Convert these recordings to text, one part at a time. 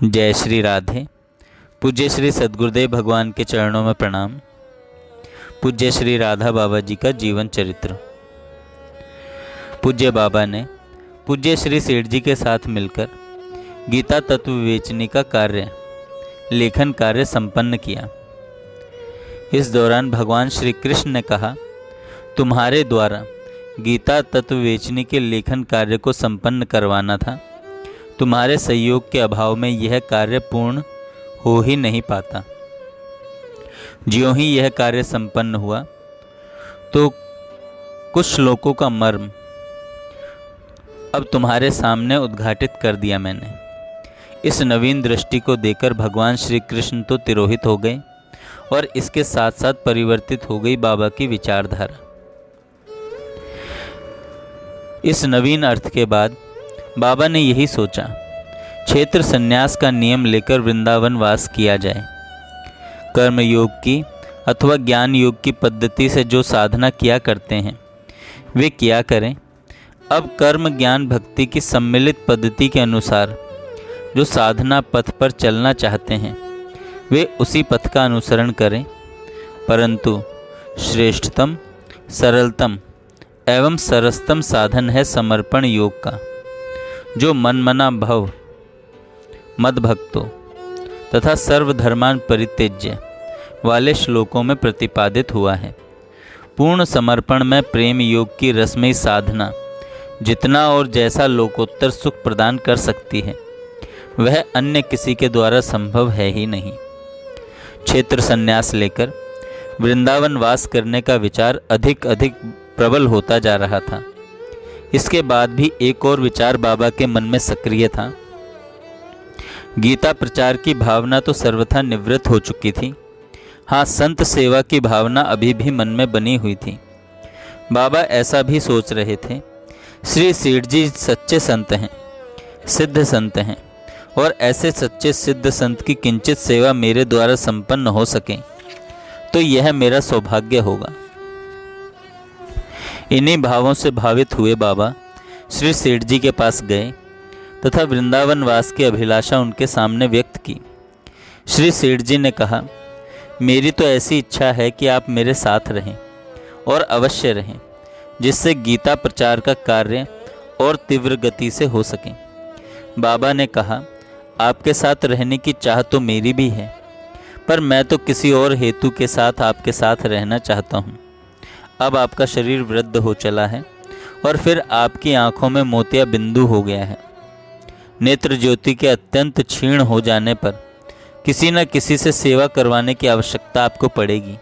जय श्री राधे। पूज्य श्री सद्गुरुदेव भगवान के चरणों में प्रणाम। पूज्य श्री राधा बाबा जी का जीवन चरित्र। पूज्य बाबा ने पूज्य श्री सेठ जी के साथ मिलकर गीता तत्व विवेचनी का लेखन कार्य संपन्न किया। इस दौरान भगवान श्री कृष्ण ने कहा, तुम्हारे द्वारा गीता तत्व विवेचनी के लेखन कार्य को संपन्न करवाना था। तुम्हारे सहयोग के अभाव में यह कार्य पूर्ण हो ही नहीं पाता। ज्यों ही यह कार्य संपन्न हुआ तो कुछ श्लोकों का मर्म अब तुम्हारे सामने उद्घाटित कर दिया मैंने। इस नवीन दृष्टि को देखकर भगवान श्री कृष्ण तो तिरोहित हो गए और इसके साथ साथ परिवर्तित हो गई बाबा की विचारधारा। इस नवीन अर्थ के बाद बाबा ने यही सोचा, क्षेत्र संन्यास का नियम लेकर वृंदावन वास किया जाए। कर्म योग की अथवा ज्ञान योग की पद्धति से जो साधना किया करते हैं वे किया करें। अब कर्म ज्ञान भक्ति की सम्मिलित पद्धति के अनुसार जो साधना पथ पर चलना चाहते हैं वे उसी पथ का अनुसरण करें, परंतु श्रेष्ठतम, सरलतम एवं सरसतम साधन है समर्पण योग का, जो मनमना भव मद भक्तो तथा सर्वधर्मान परित्यज्य वाले श्लोकों में प्रतिपादित हुआ है। पूर्ण समर्पण में प्रेम योग की रसमयी साधना जितना और जैसा लोकोत्तर सुख प्रदान कर सकती है वह अन्य किसी के द्वारा संभव है ही नहीं। क्षेत्र संन्यास लेकर वृंदावन वास करने का विचार अधिक प्रबल होता जा रहा था। इसके बाद भी एक और विचार बाबा के मन में सक्रिय था। गीता प्रचार की भावना तो सर्वथा निवृत्त हो चुकी थी। हाँ, संत सेवा की भावना अभी भी मन में बनी हुई थी। बाबा ऐसा भी सोच रहे थे, श्री सेठ जी सच्चे संत हैं, सिद्ध संत हैं, और ऐसे सच्चे सिद्ध संत की किंचित सेवा मेरे द्वारा संपन्न हो सके तो यह मेरा सौभाग्य होगा। इन्हीं भावों से भावित हुए बाबा श्री सेठ जी के पास गए तथा वृंदावन वास की अभिलाषा उनके सामने व्यक्त की। श्री सेठ जी ने कहा, मेरी तो ऐसी इच्छा है कि आप मेरे साथ रहें और अवश्य रहें, जिससे गीता प्रचार का कार्य और तीव्र गति से हो सके। बाबा ने कहा, आपके साथ रहने की चाह तो मेरी भी है, पर मैं तो किसी और हेतु के साथ आपके साथ रहना चाहता हूँ। अब आपका शरीर वृद्ध हो चला है और फिर आपकी आंखों में मोतिया बिंदु हो गया है। नेत्र ज्योति के अत्यंत क्षीण हो जाने पर किसी न किसी से सेवा करवाने की आवश्यकता आपको पड़ेगी।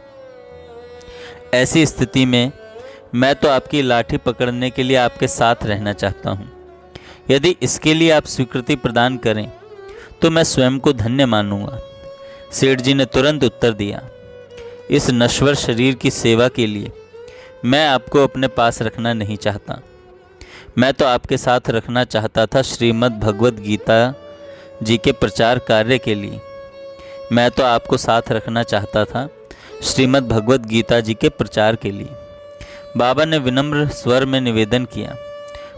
ऐसी स्थिति में मैं तो आपकी लाठी पकड़ने के लिए आपके साथ रहना चाहता हूँ। यदि इसके लिए आप स्वीकृति प्रदान करें तो मैं स्वयं को धन्य मानूंगा। सेठ जी ने तुरंत उत्तर दिया, इस नश्वर शरीर की सेवा के लिए मैं आपको अपने पास रखना नहीं चाहता। मैं तो आपके साथ रखना चाहता था श्रीमद् भगवद गीता जी के प्रचार कार्य के लिए। मैं तो आपको साथ रखना चाहता था श्रीमद् भगवद गीता जी के प्रचार के लिए। बाबा ने विनम्र स्वर में निवेदन किया,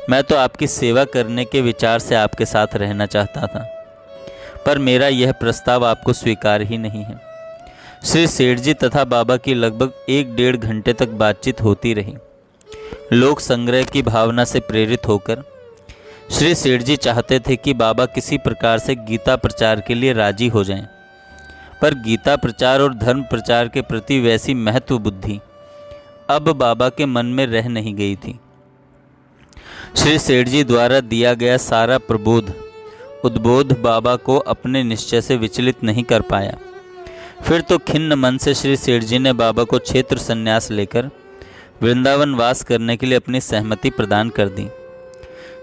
मैं तो आपकी सेवा करने के विचार से आपके साथ रहना चाहता था, पर मेरा यह प्रस्ताव आपको स्वीकार ही नहीं है। श्री सेठ जी तथा बाबा की लगभग 1-1.5 घंटे तक बातचीत होती रही। लोक संग्रह की भावना से प्रेरित होकर श्री सेठ जी चाहते थे कि बाबा किसी प्रकार से गीता प्रचार के लिए राजी हो जाएं, पर गीता प्रचार और धर्म प्रचार के प्रति वैसी महत्व बुद्धि अब बाबा के मन में रह नहीं गई थी। श्री सेठ जी द्वारा दिया गया सारा उद्बोध बाबा को अपने निश्चय से विचलित नहीं कर पाया। फिर तो खिन्न मन से श्री सेठ जी ने बाबा को क्षेत्र संन्यास लेकर वृंदावन वास करने के लिए अपनी सहमति प्रदान कर दी।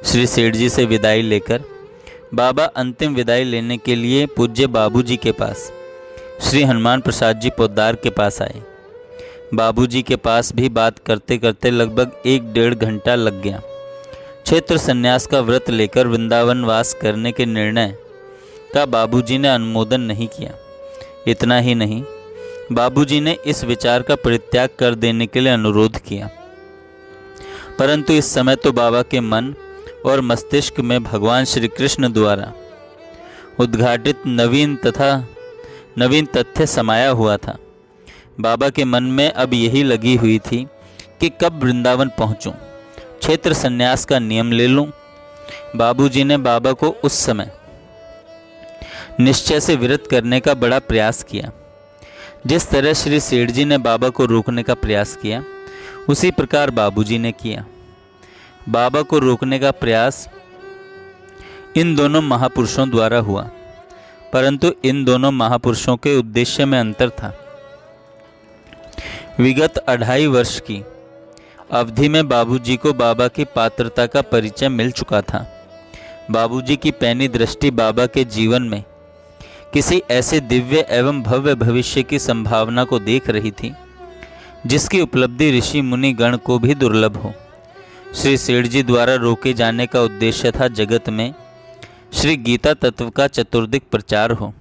श्री सेठ जी से विदाई लेकर बाबा अंतिम विदाई लेने के लिए पूज्य बाबूजी के पास श्री हनुमान प्रसाद जी पोद्दार के पास आए। बाबूजी के पास भी बात करते करते लगभग 1-1.5 घंटा लग गया। क्षेत्र संन्यास का व्रत लेकर वृंदावन वास करने के निर्णय का बाबूजी ने अनुमोदन नहीं किया। इतना ही नहीं, बाबूजी ने इस विचार का परित्याग कर देने के लिए अनुरोध किया, परंतु इस समय तो बाबा के मन और मस्तिष्क में भगवान श्री कृष्ण द्वारा उद्घाटित नवीन तथ्य समाया हुआ था। बाबा के मन में अब यही लगी हुई थी कि कब वृंदावन पहुंचूं, क्षेत्र संन्यास का नियम ले लूं। बाबूजी ने बाबा को उस समय निश्चय से विरत करने का बड़ा प्रयास किया। जिस तरह श्री सेठ जी ने बाबा को रोकने का प्रयास किया, उसी प्रकार बाबूजी ने किया। बाबा को रोकने का प्रयास इन दोनों महापुरुषों द्वारा हुआ, परंतु इन दोनों महापुरुषों के उद्देश्य में अंतर था। विगत 2.5 वर्ष की अवधि में बाबूजी को बाबा की पात्रता का परिचय मिल चुका था। बाबूजी की पैनी दृष्टि बाबा के जीवन में किसी ऐसे दिव्य एवं भव्य भविष्य की संभावना को देख रही थी जिसकी उपलब्धि ऋषि मुनि गण को भी दुर्लभ हो। श्री सेठ जी द्वारा रोके जाने का उद्देश्य था जगत में श्री गीता तत्व का चतुर्दिक प्रचार हो,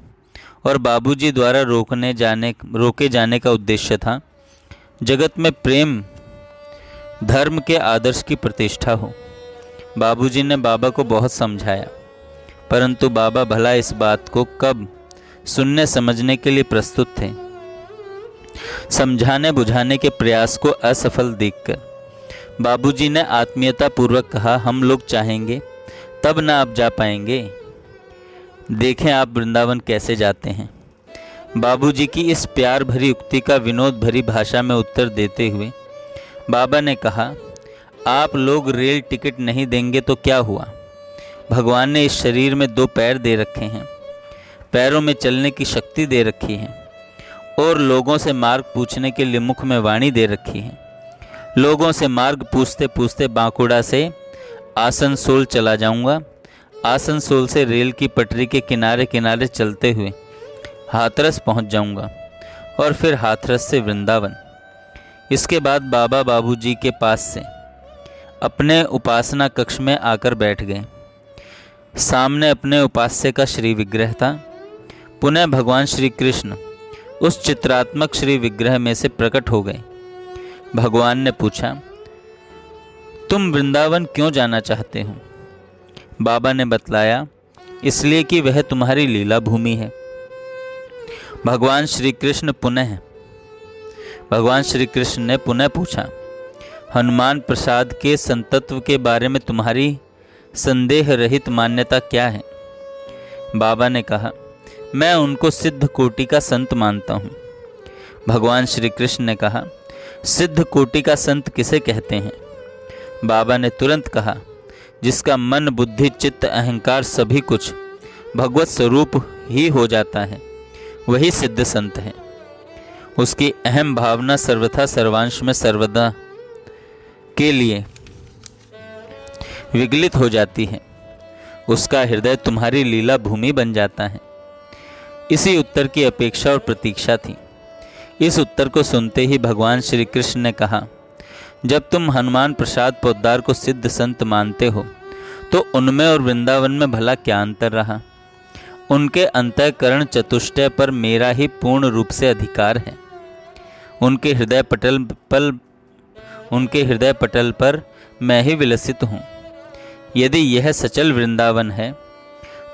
और बाबूजी द्वारा रोके जाने का उद्देश्य था जगत में प्रेम धर्म के आदर्श की प्रतिष्ठा हो। बाबूजी ने बाबा को बहुत समझाया, परंतु बाबा भला इस बात को कब सुनने समझने के लिए प्रस्तुत थे। समझाने बुझाने के प्रयास को असफल देखकर बाबूजी ने आत्मीयता पूर्वक कहा, हम लोग चाहेंगे तब ना आप जा पाएंगे, देखें आप वृंदावन कैसे जाते हैं। बाबूजी की इस प्यार भरी उक्ति का विनोद भरी भाषा में उत्तर देते हुए बाबा ने कहा, आप लोग रेल टिकट नहीं देंगे तो क्या हुआ, भगवान ने इस शरीर में 2 पैर दे रखे हैं, पैरों में चलने की शक्ति दे रखी है, और लोगों से मार्ग पूछने के लिए मुख में वाणी दे रखी है। लोगों से मार्ग पूछते पूछते बांकुड़ा से आसनसोल चला जाऊंगा, आसनसोल से रेल की पटरी के किनारे किनारे चलते हुए हाथरस पहुंच जाऊंगा, और फिर हाथरस से वृंदावन। इसके बाद बाबा बाबूजी के पास से अपने उपासना कक्ष में आकर बैठ गए। सामने अपने उपास्य का श्री विग्रह था। पुनः भगवान श्री कृष्ण उस चित्रात्मक श्री विग्रह में से प्रकट हो गए। भगवान ने पूछा, तुम वृंदावन क्यों जाना चाहते हो? बाबा ने बतलाया, इसलिए कि वह तुम्हारी लीला भूमि है। भगवान श्री कृष्ण ने पुनः पूछा, हनुमान प्रसाद के संतत्व के बारे में तुम्हारी संदेह रहित मान्यता क्या है? बाबा ने कहा, मैं उनको सिद्ध कोटि का संत मानता हूँ। भगवान श्री कृष्ण ने कहा, सिद्ध कोटि का संत किसे कहते हैं? बाबा ने तुरंत कहा, जिसका मन बुद्धि चित्त अहंकार सभी कुछ भगवत स्वरूप ही हो जाता है, वही सिद्ध संत है। उसकी अहम भावना सर्वथा सर्वांश में सर्वदा के लिए विगलित हो जाती है। उसका हृदय तुम्हारी लीला भूमि बन जाता है। इसी उत्तर की अपेक्षा और प्रतीक्षा थी। इस उत्तर को सुनते ही भगवान श्री कृष्ण ने कहा, जब तुम हनुमान प्रसाद पोद्दार को सिद्ध संत मानते हो तो उनमें और वृंदावन में भला क्या अंतर रहा? उनके अंतःकरण चतुष्टय पर मेरा ही पूर्ण रूप से अधिकार है। उनके हृदय पटल पर मैं ही विलसित हूँ। यदि यह सचल वृंदावन है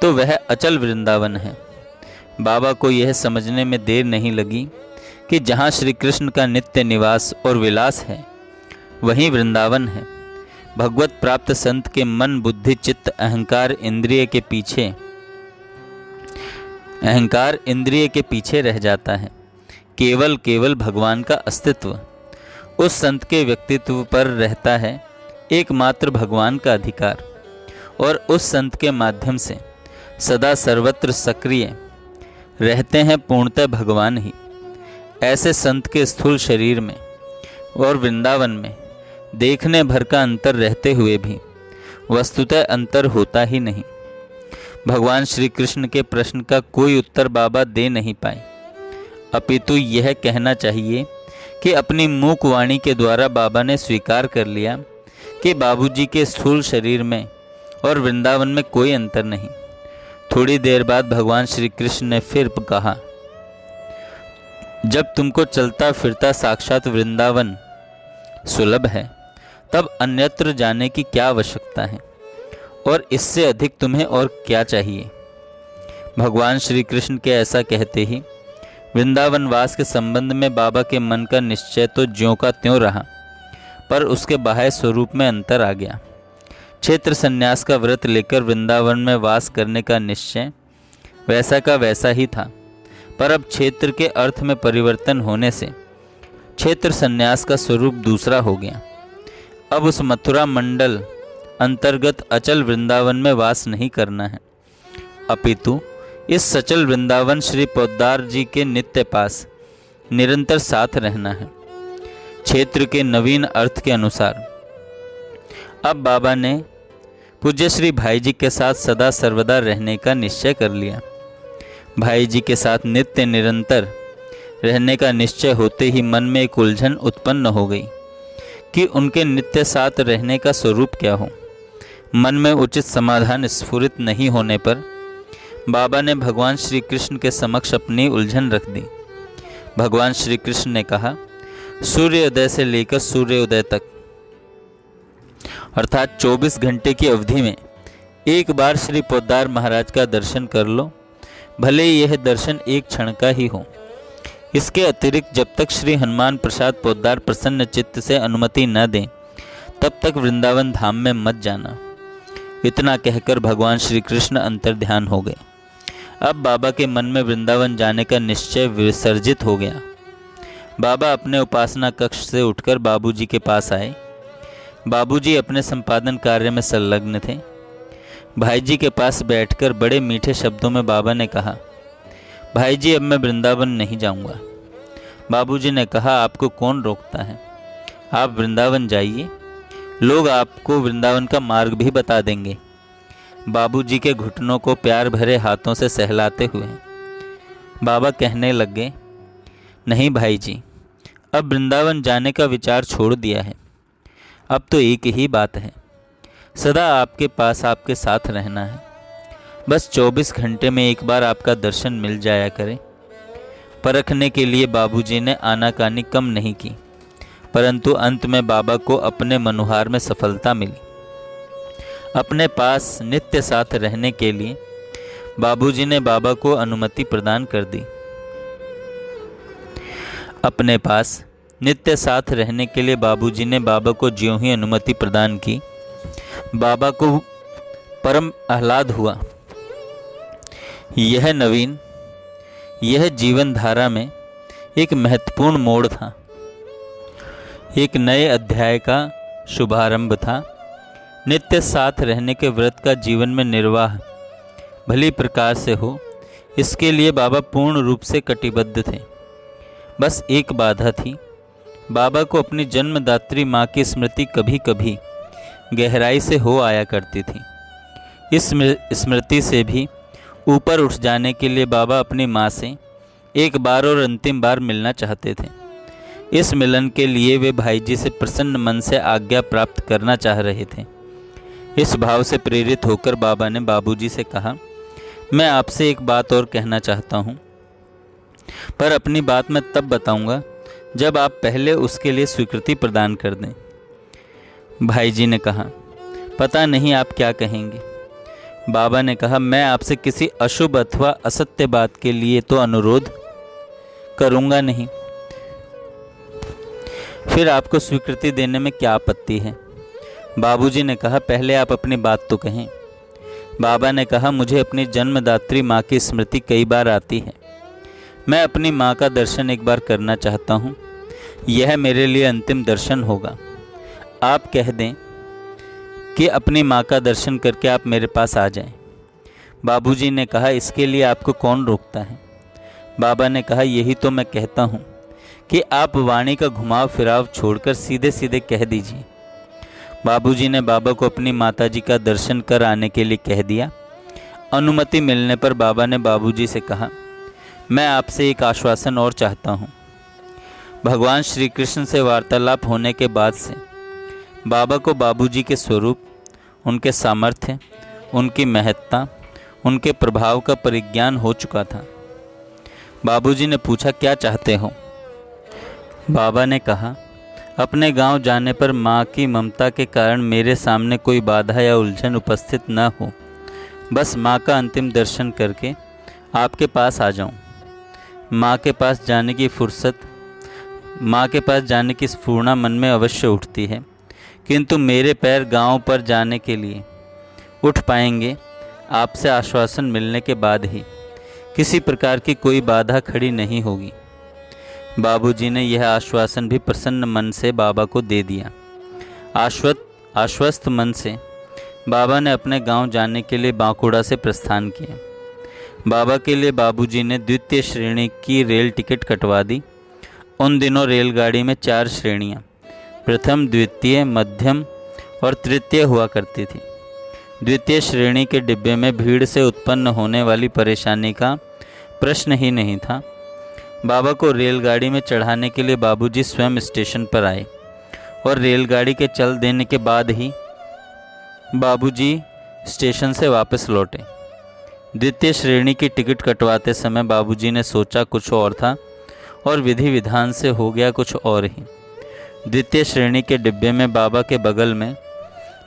तो वह अचल वृंदावन है। बाबा को यह समझने में देर नहीं लगी कि जहाँ श्री कृष्ण का नित्य निवास और विलास है वहीं वृंदावन है। भगवत प्राप्त संत के मन बुद्धि चित्त अहंकार इंद्रिय के पीछे रह जाता है। केवल भगवान का अस्तित्व उस संत के व्यक्तित्व पर रहता है, एकमात्र भगवान का अधिकार, और उस संत के माध्यम से सदा सर्वत्र सक्रिय रहते हैं पूर्णतः भगवान ही। ऐसे संत के स्थूल शरीर में और वृंदावन में देखने भर का अंतर रहते हुए भी वस्तुतः अंतर होता ही नहीं। भगवान श्री कृष्ण के प्रश्न का कोई उत्तर बाबा दे नहीं पाए, अपितु यह कहना चाहिए कि अपनी मूक वाणी के द्वारा बाबा ने स्वीकार कर लिया कि बाबूजी के स्थूल शरीर में और वृंदावन में कोई अंतर नहीं। थोड़ी देर बाद भगवान श्री कृष्ण ने फिर कहा, जब तुमको चलता फिरता साक्षात वृंदावन सुलभ है तब अन्यत्र जाने की क्या आवश्यकता है, और इससे अधिक तुम्हें और क्या चाहिए? भगवान श्री कृष्ण के ऐसा कहते ही वृंदावनवास के संबंध में बाबा के मन का निश्चय तो ज्यों का त्यों रहा, पर उसके बाह्य स्वरूप में अंतर आ गया। क्षेत्र संन्यास का व्रत लेकर वृंदावन में वास करने का निश्चय वैसा का वैसा ही था, पर अब क्षेत्र के अर्थ में परिवर्तन होने से क्षेत्र संन्यास का स्वरूप दूसरा हो गया। अब उस मथुरा मंडल अंतर्गत अचल वृंदावन में वास नहीं करना है, अपितु इस सचल वृंदावन श्री पोद्दार जी के नित्य पास निरंतर साथ रहना है, क्षेत्र के नवीन अर्थ के अनुसार। अब बाबा ने पूज्य श्री भाई जी के साथ सदा सर्वदा रहने का निश्चय कर लिया। भाई जी के साथ नित्य निरंतर रहने का निश्चय होते ही मन में एक उलझन उत्पन्न हो गई कि उनके नित्य साथ रहने का स्वरूप क्या हो। मन में उचित समाधान स्फुरित नहीं होने पर बाबा ने भगवान श्री कृष्ण के समक्ष अपनी उलझन रख दी। भगवान श्री कृष्ण ने कहा, सूर्योदय से लेकर सूर्योदय तक अर्थात 24 घंटे की अवधि में एक बार श्री पोद्दार महाराज का दर्शन कर लो, भले यह दर्शन एक क्षण का ही हो। इसके अतिरिक्त जब तक श्री हनुमान प्रसाद पोद्दार प्रसन्न चित्त से अनुमति न दें तब तक वृंदावन धाम में मत जाना। इतना कहकर भगवान श्री कृष्ण अंतर्ध्यान हो गए। अब बाबा के मन में वृंदावन जाने का निश्चय विसर्जित हो गया। बाबा अपने उपासना कक्ष से उठकर बाबूजी के पास आए। बाबूजी अपने संपादन कार्य में संलग्न थे। भाई जी के पास बैठकर बड़े मीठे शब्दों में बाबा ने कहा, भाई जी अब मैं वृंदावन नहीं जाऊंगा। बाबूजी ने कहा, आपको कौन रोकता है, आप वृंदावन जाइए, लोग आपको वृंदावन का मार्ग भी बता देंगे। बाबूजी के घुटनों को प्यार भरे हाथों से सहलाते हुए बाबा कहने लगे, नहीं भाई जी, अब वृंदावन जाने का विचार छोड़ दिया है। अब तो एक ही बात है, सदा आपके पास आपके साथ रहना है। बस 24 घंटे में एक बार आपका दर्शन मिल जाया करे। परखने के लिए बाबूजी ने आनाकानी कम नहीं की, परंतु अंत में बाबा को अपने मनुहार में सफलता मिली। अपने पास नित्य साथ रहने के लिए बाबूजी ने बाबा को अनुमति प्रदान कर दी। अपने पास नित्य साथ रहने के लिए बाबूजी ने बाबा को ज्यों ही अनुमति प्रदान की, बाबा को परम आह्लाद हुआ। यह नवीन, यह जीवन धारा में एक महत्वपूर्ण मोड़ था, एक नए अध्याय का शुभारंभ था। नित्य साथ रहने के व्रत का जीवन में निर्वाह भली प्रकार से हो, इसके लिए बाबा पूर्ण रूप से कटिबद्ध थे। बस एक बाधा थी, बाबा को अपनी जन्मदात्री माँ की स्मृति कभी कभी गहराई से हो आया करती थी। इस स्मृति से भी ऊपर उठ जाने के लिए बाबा अपनी माँ से एक बार और अंतिम बार मिलना चाहते थे। इस मिलन के लिए वे भाई जी से प्रसन्न मन से आज्ञा प्राप्त करना चाह रहे थे। इस भाव से प्रेरित होकर बाबा ने बाबूजी से कहा, मैं आपसे एक बात और कहना चाहता हूँ, पर अपनी बात मैं तब बताऊँगा जब आप पहले उसके लिए स्वीकृति प्रदान कर दें। भाई जी ने कहा, पता नहीं आप क्या कहेंगे। बाबा ने कहा, मैं आपसे किसी अशुभ अथवा असत्य बात के लिए तो अनुरोध करूँगा नहीं, फिर आपको स्वीकृति देने में क्या आपत्ति है। बाबूजी ने कहा, पहले आप अपनी बात तो कहें। बाबा ने कहा, मुझे अपनी जन्मदात्री माँ की स्मृति कई बार आती है। मैं अपनी माँ का दर्शन एक बार करना चाहता हूँ। यह मेरे लिए अंतिम दर्शन होगा। आप कह दें कि अपनी माँ का दर्शन करके आप मेरे पास आ जाएं। बाबूजी ने कहा, इसके लिए आपको कौन रोकता है। बाबा ने कहा, यही तो मैं कहता हूँ कि आप वाणी का घुमाव फिराव छोड़कर सीधे सीधे कह दीजिए। बाबूजी ने बाबा को अपनी माताजी का दर्शन कर आने के लिए कह दिया। अनुमति मिलने पर बाबा ने बाबूजी से कहा, मैं आपसे एक आश्वासन और चाहता हूँ। भगवान श्री कृष्ण से वार्तालाप होने के बाद से बाबा को बाबूजी के स्वरूप, उनके सामर्थ्य, उनकी महत्ता, उनके प्रभाव का परिज्ञान हो चुका था। बाबूजी ने पूछा, क्या चाहते हो। बाबा ने कहा, अपने गांव जाने पर माँ की ममता के कारण मेरे सामने कोई बाधा या उलझन उपस्थित न हो। बस माँ का अंतिम दर्शन करके आपके पास आ जाऊं। माँ के पास जाने की स्फूर्णा मन में अवश्य उठती है, किंतु मेरे पैर गांव पर जाने के लिए उठ पाएंगे आपसे आश्वासन मिलने के बाद ही। किसी प्रकार की कोई बाधा खड़ी नहीं होगी। बाबूजी ने यह आश्वासन भी प्रसन्न मन से बाबा को दे दिया। आश्वस्त मन से बाबा ने अपने गांव जाने के लिए बांकुड़ा से प्रस्थान किया। बाबा के लिए बाबूजी ने द्वितीय श्रेणी की रेल टिकट कटवा दी। उन दिनों रेलगाड़ी में 4 श्रेणियां, प्रथम, द्वितीय, मध्यम और तृतीय हुआ करती थी। द्वितीय श्रेणी के डिब्बे में भीड़ से उत्पन्न होने वाली परेशानी का प्रश्न ही नहीं था। बाबा को रेलगाड़ी में चढ़ाने के लिए बाबूजी स्वयं स्टेशन पर आए और रेलगाड़ी के चल देने के बाद ही बाबूजी स्टेशन से वापस लौटे। द्वितीय श्रेणी की टिकट कटवाते समय बाबूजी ने सोचा कुछ और था और विधि विधान से हो गया कुछ और ही। द्वितीय श्रेणी के डिब्बे में बाबा के बगल में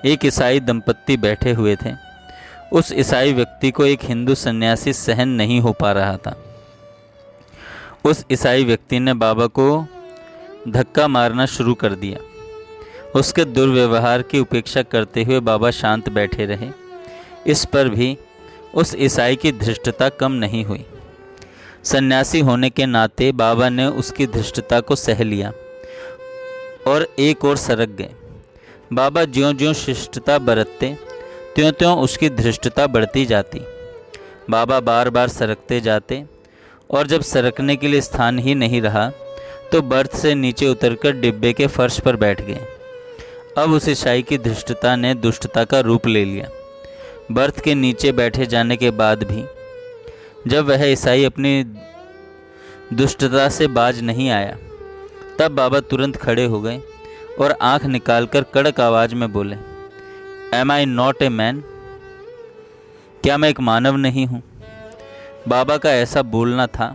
एक ईसाई दंपत्ति बैठे हुए थे। उस ईसाई व्यक्ति को एक हिंदू सन्यासी सहन नहीं हो पा रहा था। उस ईसाई व्यक्ति ने बाबा को धक्का मारना शुरू कर दिया। उसके दुर्व्यवहार की उपेक्षा करते हुए बाबा शांत बैठे रहे। इस पर भी उस ईसाई की धृष्टता कम नहीं हुई। सन्यासी होने के नाते बाबा ने उसकी धृष्टता को सह लिया और एक ओर सरक गए। बाबा ज्यों-ज्यों शिष्टता बरतते त्यों-त्यों उसकी धृष्टता बढ़ती जाती। बाबा बार बार सरकते जाते और जब सरकने के लिए स्थान ही नहीं रहा तो बर्थ से नीचे उतरकर डिब्बे के फर्श पर बैठ गए। अब उस ईसाई की धृष्टता ने दुष्टता का रूप ले लिया। बर्थ के नीचे बैठे जाने के बाद भी जब वह ईसाई अपनी दुष्टता से बाज नहीं आया, तब बाबा तुरंत खड़े हो गए और आंख निकालकर कड़क आवाज में बोले, am I not a man? क्या मैं एक मानव नहीं हूँ? बाबा का ऐसा बोलना था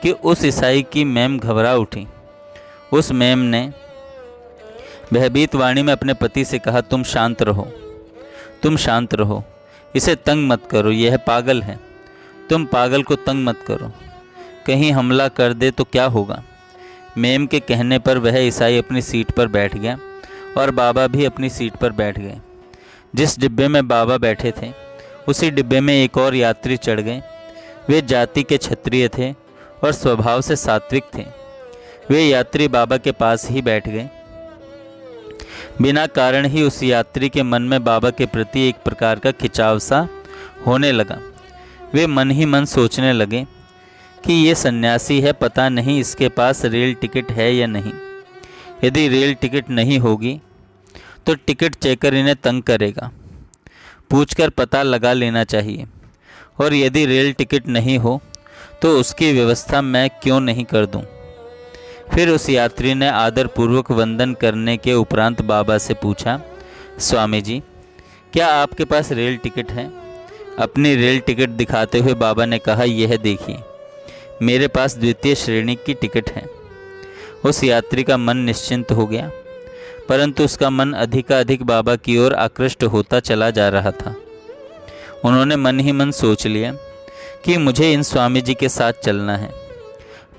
कि उस ईसाई की मैम घबरा उठी। उस मैम ने भयभीत वाणी में अपने पति से कहा, तुम शांत रहो, इसे तंग मत करो, यह पागल है। तुम पागल को तंग मत करो, कहीं हमला कर दे तो क्या होगा। मैम के कहने पर वह ईसाई अपनी सीट पर बैठ गया और बाबा भी अपनी सीट पर बैठ गए। जिस डिब्बे में बाबा बैठे थे उसी डिब्बे में एक और यात्री चढ़ गए। वे जाति के क्षत्रिय थे और स्वभाव से सात्विक थे। वे यात्री बाबा के पास ही बैठ गए। बिना कारण ही उस यात्री के मन में बाबा के प्रति एक प्रकार का खिंचाव सा होने लगा। वे मन ही मन सोचने लगे कि ये सन्यासी है, पता नहीं इसके पास रेल टिकट है या नहीं। यदि रेल टिकट नहीं होगी तो टिकट चेकर इन्हें तंग करेगा, पूछकर पता लगा लेना चाहिए। और यदि रेल टिकट नहीं हो तो उसकी व्यवस्था मैं क्यों नहीं कर दूं। फिर उस यात्री ने आदरपूर्वक वंदन करने के उपरांत बाबा से पूछा, स्वामी जी, क्या आपके पास रेल टिकट है? अपनी रेल टिकट दिखाते हुए बाबा ने कहा, यह देखिए, मेरे पास द्वितीय श्रेणी की टिकट है। उस यात्री का मन निश्चिंत हो गया, परंतु उसका मन अधिकाधिक बाबा की ओर आकृष्ट होता चला जा रहा था। उन्होंने मन ही मन सोच लिया कि मुझे इन स्वामी जी के साथ चलना है।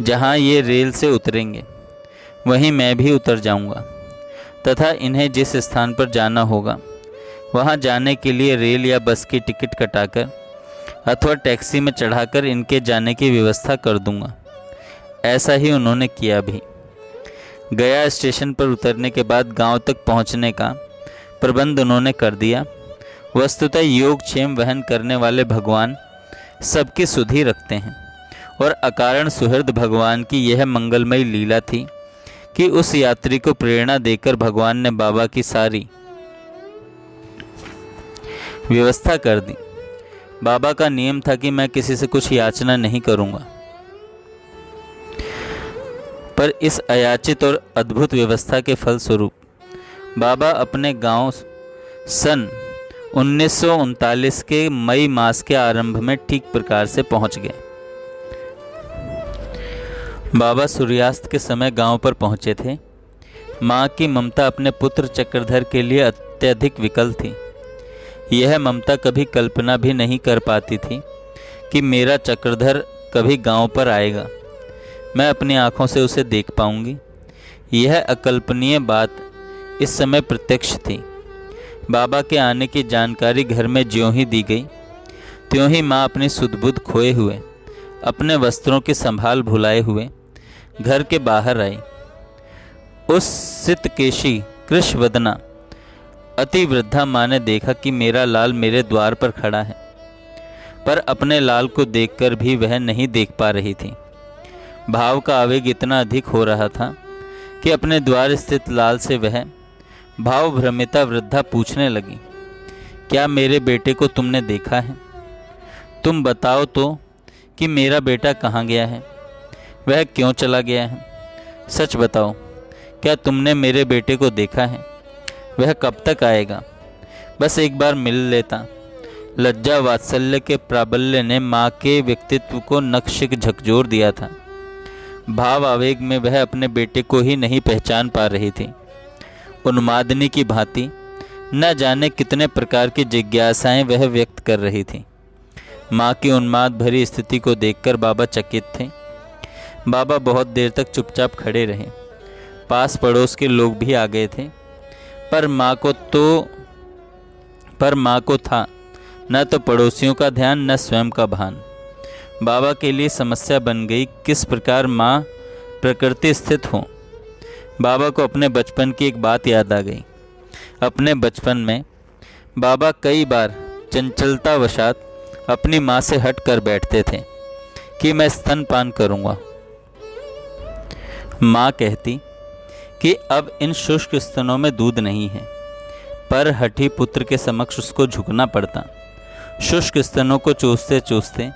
जहाँ ये रेल से उतरेंगे वहीं मैं भी उतर जाऊंगा तथा इन्हें जिस स्थान पर जाना होगा वहाँ जाने के लिए रेल या बस की टिकट कटाकर अथवा टैक्सी में चढ़ाकर इनके जाने की व्यवस्था कर दूंगा। ऐसा ही उन्होंने किया भी। गया स्टेशन पर उतरने के बाद गांव तक पहुंचने का प्रबंध उन्होंने कर दिया। वस्तुतः योगक्षेम वहन करने वाले भगवान सबकी सुधि रखते हैं और अकारण सुहृद भगवान की यह मंगलमयी लीला थी कि उस यात्री को प्रेरणा देकर भगवान ने बाबा की सारी व्यवस्था कर दी। बाबा का नियम था कि मैं किसी से कुछ याचना नहीं करूंगा, पर इस अयाचित और अद्भुत व्यवस्था के फलस्वरूप बाबा अपने गांव सन 1939 के मई मास के आरंभ में ठीक प्रकार से पहुंच गए। बाबा सूर्यास्त के समय गांव पर पहुंचे थे। माँ की ममता अपने पुत्र चक्रधर के लिए अत्यधिक विकल थी। यह ममता कभी कल्पना भी नहीं कर पाती थी कि मेरा चक्रधर कभी गांव पर आएगा, मैं अपनी आंखों से उसे देख पाऊंगी। यह अकल्पनीय बात इस समय प्रत्यक्ष थी। बाबा के आने की जानकारी घर में ज्यों ही दी गई, त्यों ही माँ अपनी सुध-बुध खोए हुए, अपने वस्त्रों की संभाल भुलाए हुए घर के बाहर आई। उस सितकेशी कृशवदना अति वृद्धा माँ ने देखा कि मेरा लाल मेरे द्वार पर खड़ा है, पर अपने लाल को देखकर भी वह नहीं देख पा रही थी। भाव का आवेग इतना अधिक हो रहा था कि अपने द्वार स्थित लाल से वह भाव भ्रमिता वृद्धा पूछने लगी, क्या मेरे बेटे को तुमने देखा है? तुम बताओ तो कि मेरा बेटा कहाँ गया है, वह क्यों चला गया है? सच बताओ, क्या तुमने मेरे बेटे को देखा है? वह कब तक आएगा? बस एक बार मिल लेता। लज्जा वात्सल्य के प्राबल्य ने माँ के व्यक्तित्व को नक्शिक झकझोर दिया था। भाव आवेग में वह अपने बेटे को ही नहीं पहचान पा रही थी। उन्मादिनी की भांति न जाने कितने प्रकार की जिज्ञासाएं वह व्यक्त कर रही थी। माँ की उन्माद भरी स्थिति को देखकर बाबा चकित थे। बाबा बहुत देर तक चुपचाप खड़े रहे। पास पड़ोस के लोग भी आ गए थे, पर माँ को था न तो पड़ोसियों का ध्यान न स्वयं का भान। बाबा के लिए समस्या बन गई किस प्रकार माँ प्रकृति स्थित हो। बाबा को अपने बचपन की एक बात याद आ गई। अपने बचपन में बाबा कई बार चंचलतावशात अपनी माँ से हट कर बैठते थे कि मैं स्तनपान करूँगा। माँ कहती कि अब इन शुष्क स्तनों में दूध नहीं है, पर हठी पुत्र के समक्ष उसको झुकना पड़ता। शुष्क स्तनों को चूसते चूसते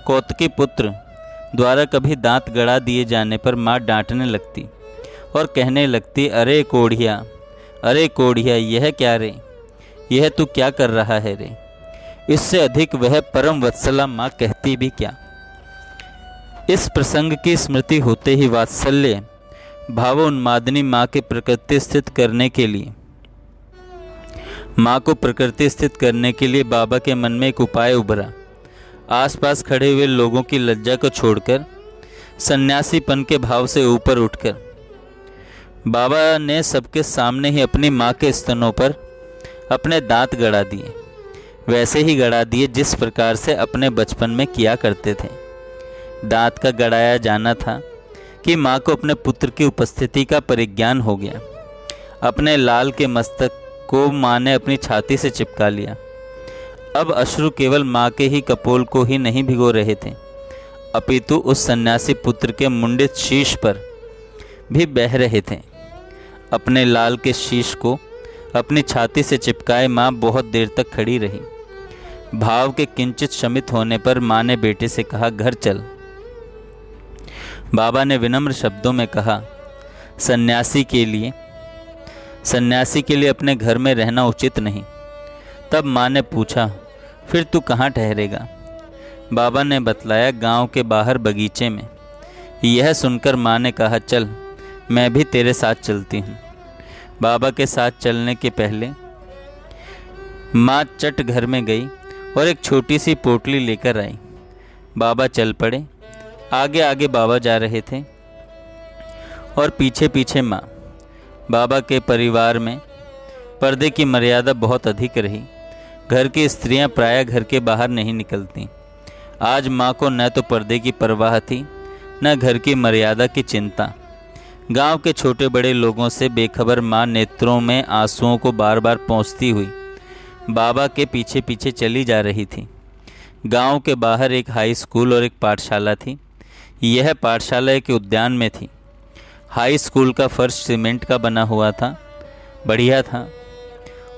कौतुकी पुत्र द्वारा कभी दांत गड़ा दिए जाने पर माँ डांटने लगती और कहने लगती, अरे कोढ़िया, यह क्या रे, यह तू क्या कर रहा है रे। इससे अधिक वह परम वत्सला माँ कहती भी क्या। इस प्रसंग की स्मृति होते ही वात्सल्य भावोन्मादिनी माँ को प्रकृति स्थित करने के लिए बाबा के मन में एक उपाय उभरा। आसपास खड़े हुए लोगों की लज्जा को छोड़कर सन्यासीपन के भाव से ऊपर उठकर बाबा ने सबके सामने ही अपनी माँ के स्तनों पर अपने दांत गड़ा दिए। वैसे ही गड़ा दिए जिस प्रकार से अपने बचपन में किया करते थे। दांत का गड़ाया जाना था कि माँ को अपने पुत्र की उपस्थिति का परिज्ञान हो गया। अपने लाल के मस्तक को माँ ने अपनी छाती से चिपका लिया। अब अश्रु केवल माँ के ही कपोल को ही नहीं भिगो रहे थे, अपितु उस सन्यासी पुत्र के मुंडित शीश पर भी बह रहे थे। अपने लाल के शीश को अपनी छाती से चिपकाए माँ बहुत देर तक खड़ी रही। भाव के किंचित शमित होने पर माँ ने बेटे से कहा, घर चल। बाबा ने विनम्र शब्दों में कहा, सन्यासी के लिए अपने घर में रहना उचित नहीं। तब माँ ने पूछा, फिर तू कहाँ ठहरेगा? बाबा ने बतलाया, गांव के बाहर बगीचे में। यह सुनकर माँ ने कहा, चल मैं भी तेरे साथ चलती हूँ। बाबा के साथ चलने के पहले माँ चट घर में गई और एक छोटी सी पोटली लेकर आई। बाबा चल पड़े। आगे आगे बाबा जा रहे थे और पीछे पीछे माँ। बाबा के परिवार में पर्दे की मर्यादा बहुत अधिक रही। घर की स्त्रियां प्रायः घर के बाहर नहीं निकलती। आज माँ को न तो पर्दे की परवाह थी न घर की मर्यादा की चिंता। गांव के छोटे बड़े लोगों से बेखबर माँ नेत्रों में आंसुओं को बार बार पोंछती हुई बाबा के पीछे पीछे चली जा रही थी। गांव के बाहर एक हाई स्कूल और एक पाठशाला थी। यह पाठशाला एक उद्यान में थी। हाई स्कूल का फर्श सीमेंट का बना हुआ था, बढ़िया था,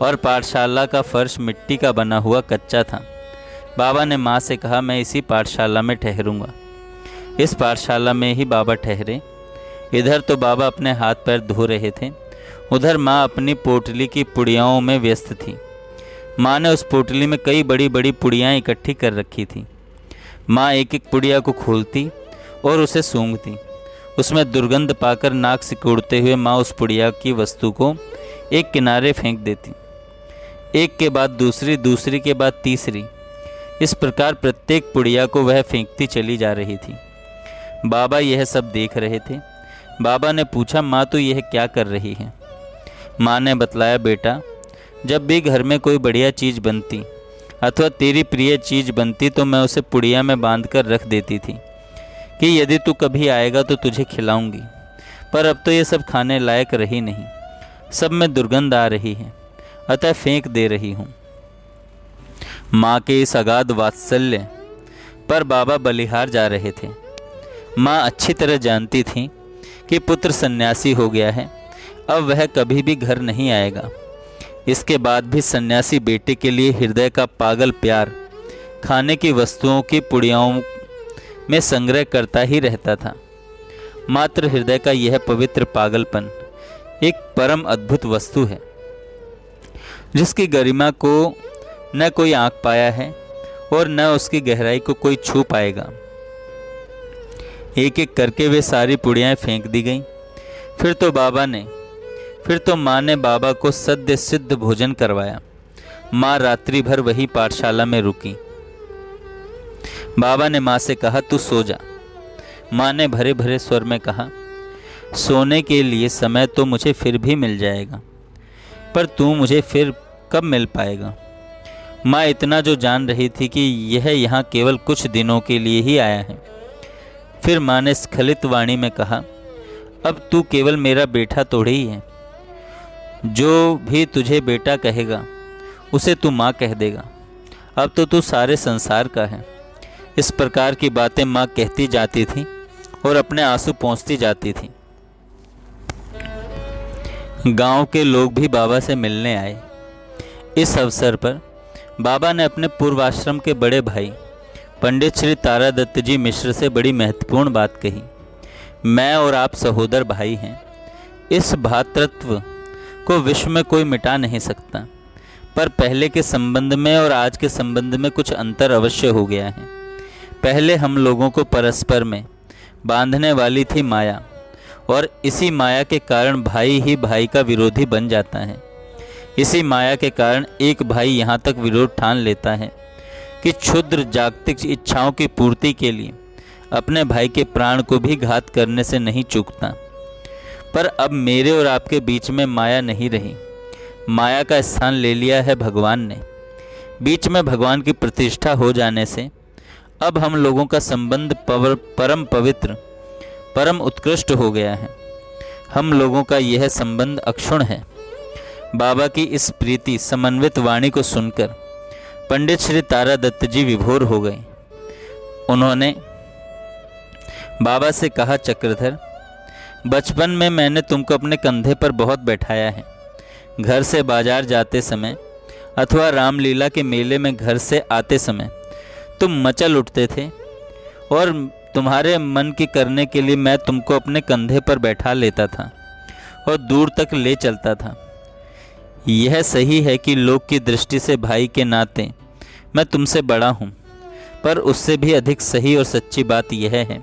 और पाठशाला का फर्श मिट्टी का बना हुआ कच्चा था। बाबा ने माँ से कहा, मैं इसी पाठशाला में ठहरूंगा। इस पाठशाला में ही बाबा ठहरे। इधर तो बाबा अपने हाथ पैर धो रहे थे, उधर माँ अपनी पोटली की पुड़ियाओं में व्यस्त थी। माँ ने उस पोटली में कई बड़ी बड़ी पुड़ियाँ इकट्ठी कर रखी थी। माँ एक एक पुड़िया को खोलती और उसे सूंघती। उसमें दुर्गंध पाकर नाक सिकुड़ते हुए माँ उस पुड़िया की वस्तु को एक किनारे फेंक देती। एक के बाद दूसरी, दूसरी के बाद तीसरी। इस प्रकार प्रत्येक पुड़िया को वह फेंकती चली जा रही थी। बाबा यह सब देख रहे थे। बाबा ने पूछा, माँ तू यह क्या कर रही है? माँ ने बतलाया, बेटा जब भी घर में कोई बढ़िया चीज़ बनती अथवा तेरी प्रिय चीज़ बनती तो मैं उसे पुड़िया में बांध कर रख देती थी कि यदि तू कभी आएगा तो तुझे खिलाऊंगी। पर अब तो ये सब खाने लायक रही नहीं, सब में दुर्गंध आ रही है, अतः फेंक दे रही हूँ। माँ के इस अगाध वात्सल्य पर बाबा बलिहार जा रहे थे। माँ अच्छी तरह जानती थी कि पुत्र सन्यासी हो गया है, अब वह कभी भी घर नहीं आएगा। इसके बाद भी सन्यासी बेटे के लिए हृदय का पागल प्यार खाने की वस्तुओं की पुड़ियाओं में संग्रह करता ही रहता था। मात्र हृदय का यह पवित्र पागलपन एक परम अद्भुत वस्तु है, जिसकी गरिमा को न कोई आंक पाया है और न उसकी गहराई को कोई छू पाएगा। एक एक करके वे सारी पुड़ियाएं फेंक दी गईं। फिर तो माँ ने बाबा को सद्य सिद्ध भोजन करवाया। माँ रात्रि भर वही पाठशाला में रुकी। बाबा ने माँ से कहा, तू सो जा। माँ ने भरे भरे स्वर में कहा, सोने के लिए समय तो मुझे फिर भी मिल जाएगा, पर तू मुझे फिर कब मिल पाएगा? माँ इतना जो जान रही थी कि यह यहाँ केवल कुछ दिनों के लिए ही आया है। फिर माँ ने स्खलित वाणी में कहा, अब तू केवल मेरा बेटा थोड़ी ही है। जो भी तुझे बेटा कहेगा उसे तू माँ कह देगा। अब तो तू सारे संसार का है। इस प्रकार की बातें माँ कहती जाती थी और अपने आंसू पोंछती जाती थी। गांव के लोग भी बाबा से मिलने आए। इस अवसर पर बाबा ने अपने पूर्वाश्रम के बड़े भाई पंडित श्री तारादत्त जी मिश्र से बड़ी महत्वपूर्ण बात कही। मैं और आप सहोदर भाई हैं। इस भ्रातृत्व को विश्व में कोई मिटा नहीं सकता, पर पहले के संबंध में और आज के संबंध में कुछ अंतर अवश्य हो गया है। पहले हम लोगों को परस्पर में बांधने वाली थी माया, और इसी माया के कारण भाई ही भाई का विरोधी बन जाता है। इसी माया के कारण एक भाई यहाँ तक विरोध ठान लेता है कि क्षुद्र जागतिक इच्छाओं की पूर्ति के लिए अपने भाई के प्राण को भी घात करने से नहीं चूकता। पर अब मेरे और आपके बीच में माया नहीं रही। माया का स्थान ले लिया है भगवान ने। बीच में भगवान की प्रतिष्ठा हो जाने से अब हम लोगों का संबंध परम पवित्र, परम उत्कृष्ट हो गया है। हम लोगों का यह संबंध अक्षुण्ण है। बाबा की इस प्रीति समन्वित वाणी को सुनकर पंडित श्री तारादत्त जी विभोर हो गए। उन्होंने बाबा से कहा, चक्रधर, बचपन में मैंने तुमको अपने कंधे पर बहुत बैठाया है। घर से बाजार जाते समय अथवा रामलीला के मेले में घर से आते समय तुम मचल उठते थे और तुम्हारे मन की करने के लिए मैं तुमको अपने कंधे पर बैठा लेता था और दूर तक ले चलता था। यह सही है कि लोक की दृष्टि से भाई के नाते मैं तुमसे बड़ा हूँ, पर उससे भी अधिक सही और सच्ची बात यह है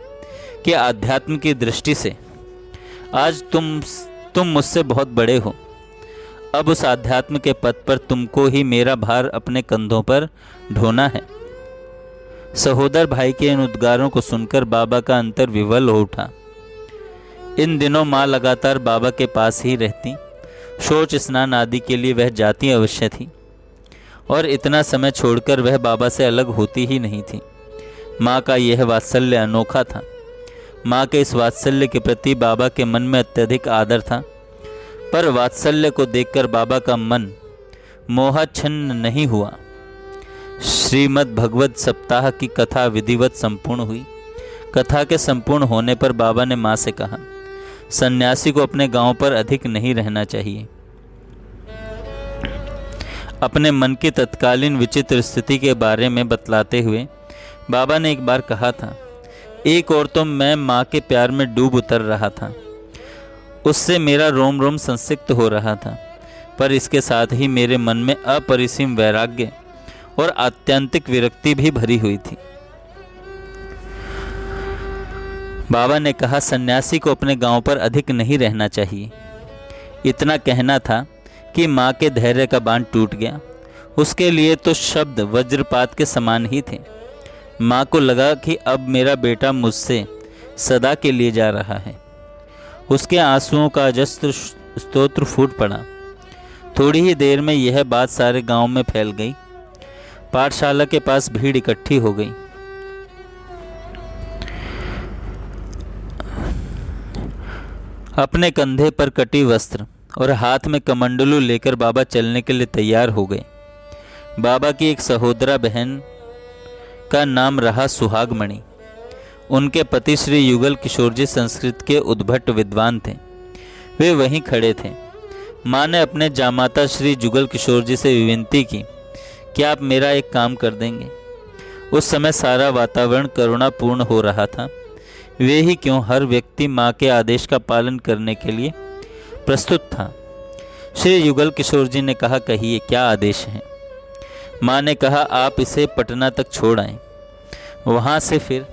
कि आध्यात्म की दृष्टि से आज तुम मुझसे बहुत बड़े हो। अब उस आध्यात्म के पथ पर तुमको ही मेरा भार अपने कंधों पर ढोना है। सहोदर भाई के इन उद्गारों को सुनकर बाबा का अंतर विवल हो उठा। इन दिनों माँ लगातार बाबा के पास ही रहती। शौच स्नान आदि के लिए वह जाती अवश्य थी, और इतना समय छोड़कर वह बाबा से अलग होती ही नहीं थी। माँ का यह वात्सल्य अनोखा था। माँ के इस वात्सल्य के प्रति बाबा के मन में अत्यधिक आदर था, पर वात्सल्य को देखकर बाबा का मन मोहाच्छन्न नहीं हुआ। श्रीमद् भगवत सप्ताह की कथा विधिवत संपूर्ण हुई। कथा के संपूर्ण होने पर बाबा ने माँ से कहा, सन्यासी को अपने गांव पर अधिक नहीं रहना चाहिए। अपने मन की तत्कालीन विचित्र स्थिति के बारे में बतलाते हुए बाबा ने एक बार कहा था, एक और तो मैं माँ के प्यार में डूब उतर रहा था, उससे मेरा रोम रोम संसिक्त हो रहा था, पर इसके साथ ही मेरे मन में अपरिसीम वैराग्य और आत्यंतिक विरक्ति भी भरी हुई थी। बाबा ने कहा, सन्यासी को अपने गांव पर अधिक नहीं रहना चाहिए। इतना कहना था कि माँ के धैर्य का बांध टूट गया। उसके लिए तो शब्द वज्रपात के समान ही थे। माँ को लगा कि अब मेरा बेटा मुझसे सदा के लिए जा रहा है। उसके आंसुओं का अजस्त्र स्तोत्र फूट पड़ा। थोड़ी ही देर में यह बात सारे गांव में फैल गई। पाठशाला के पास भीड़ इकट्ठी हो गई। अपने कंधे पर कटी वस्त्र और हाथ में कमंडलू लेकर बाबा चलने के लिए तैयार हो गए। बाबा की एक सहोदरा बहन का नाम रहा सुहागमणि। उनके पति श्री युगल किशोर जी संस्कृत के उद्भट विद्वान थे। वे वहीं खड़े थे। माँ ने अपने जामाता श्री जुगल किशोर जी से विनती की कि आप मेरा एक काम कर देंगे। उस समय सारा वातावरण करुणापूर्ण हो रहा था। वे ही क्यों, हर व्यक्ति माँ के आदेश का पालन करने के लिए प्रस्तुत था। श्री युगल किशोर जी ने कहा, कहिए क्या आदेश है। माँ ने कहा, आप इसे पटना तक छोड़ आएं। वहाँ से फिर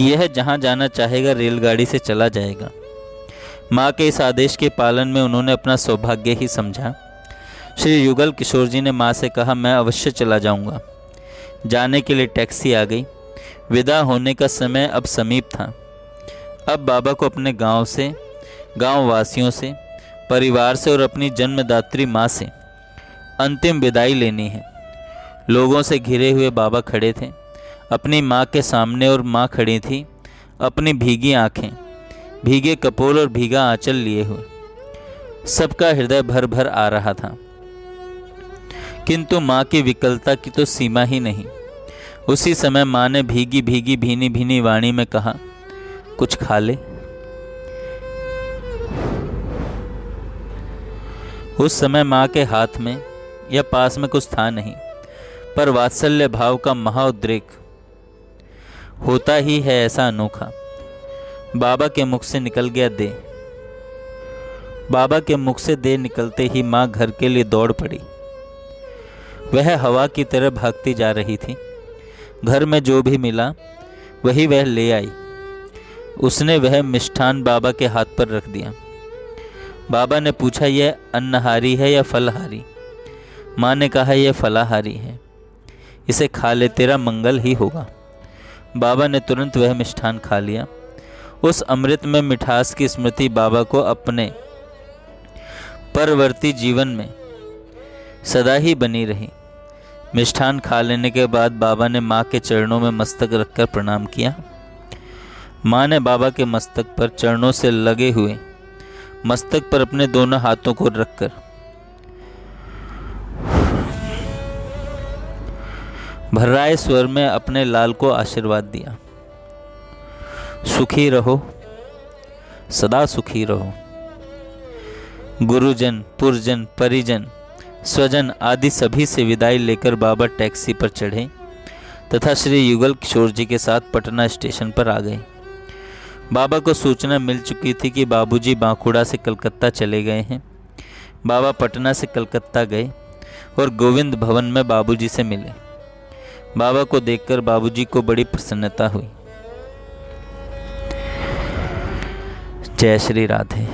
यह जहाँ जाना चाहेगा रेलगाड़ी से चला जाएगा। माँ के इस आदेश के पालन में उन्होंने अपना सौभाग्य ही समझा। श्री युगल किशोर जी ने माँ से कहा, मैं अवश्य चला जाऊँगा। जाने के लिए टैक्सी आ गई। विदा होने का समय अब समीप था। अब बाबा को अपने गांव से, गांव वासियों से, परिवार से और अपनी जन्मदात्री माँ से अंतिम विदाई लेनी है। लोगों से घिरे हुए बाबा खड़े थे अपनी माँ के सामने, और माँ खड़ी थी अपनी भीगी आँखें, भीगे कपोल और भीगा आंचल लिए हुए। सबका हृदय भर भर आ रहा था, किंतु माँ की विकलता की तो सीमा ही नहीं। उसी समय माँ ने भीगी भीगी भीनी भीनी वाणी में कहा, कुछ खा ले। उस समय माँ के हाथ में या पास में कुछ था नहीं, पर वात्सल्य भाव का महाउद्रेक होता ही है ऐसा अनोखा। बाबा के मुख से निकल गया दे। बाबा के मुख से दे निकलते ही माँ घर के लिए दौड़ पड़ी। वह हवा की तरह भागती जा रही थी। घर में जो भी मिला वही वह ले आई। उसने वह मिष्ठान बाबा के हाथ पर रख दिया। बाबा ने पूछा, यह अन्नहारी है या फलहारी? माँ ने कहा, यह फलाहारी है, इसे खा ले, तेरा मंगल ही होगा। बाबा ने तुरंत वह मिष्ठान खा लिया। उस अमृत में मिठास की स्मृति बाबा को अपने परवर्ती जीवन में सदा ही बनी रही। मिष्ठान खा लेने के बाद बाबा ने माँ के चरणों में मस्तक रखकर प्रणाम किया। माँ ने बाबा के मस्तक पर चरणों से लगे हुए मस्तक पर अपने दोनों हाथों को रखकर भर्राए स्वर में अपने लाल को आशीर्वाद दिया। सुखी रहो, सदा सुखी रहो। गुरुजन, पुरजन, परिजन, स्वजन आदि सभी से विदाई लेकर बाबा टैक्सी पर चढ़े तथा श्री युगल किशोर जी के साथ पटना स्टेशन पर आ गए। बाबा को सूचना मिल चुकी थी कि बाबूजी बांकुड़ा से कलकत्ता चले गए हैं। बाबा पटना से कलकत्ता गए और गोविंद भवन में बाबूजी से मिले। बाबा को देखकर बाबूजी को बड़ी प्रसन्नता हुई। जय श्री राधे।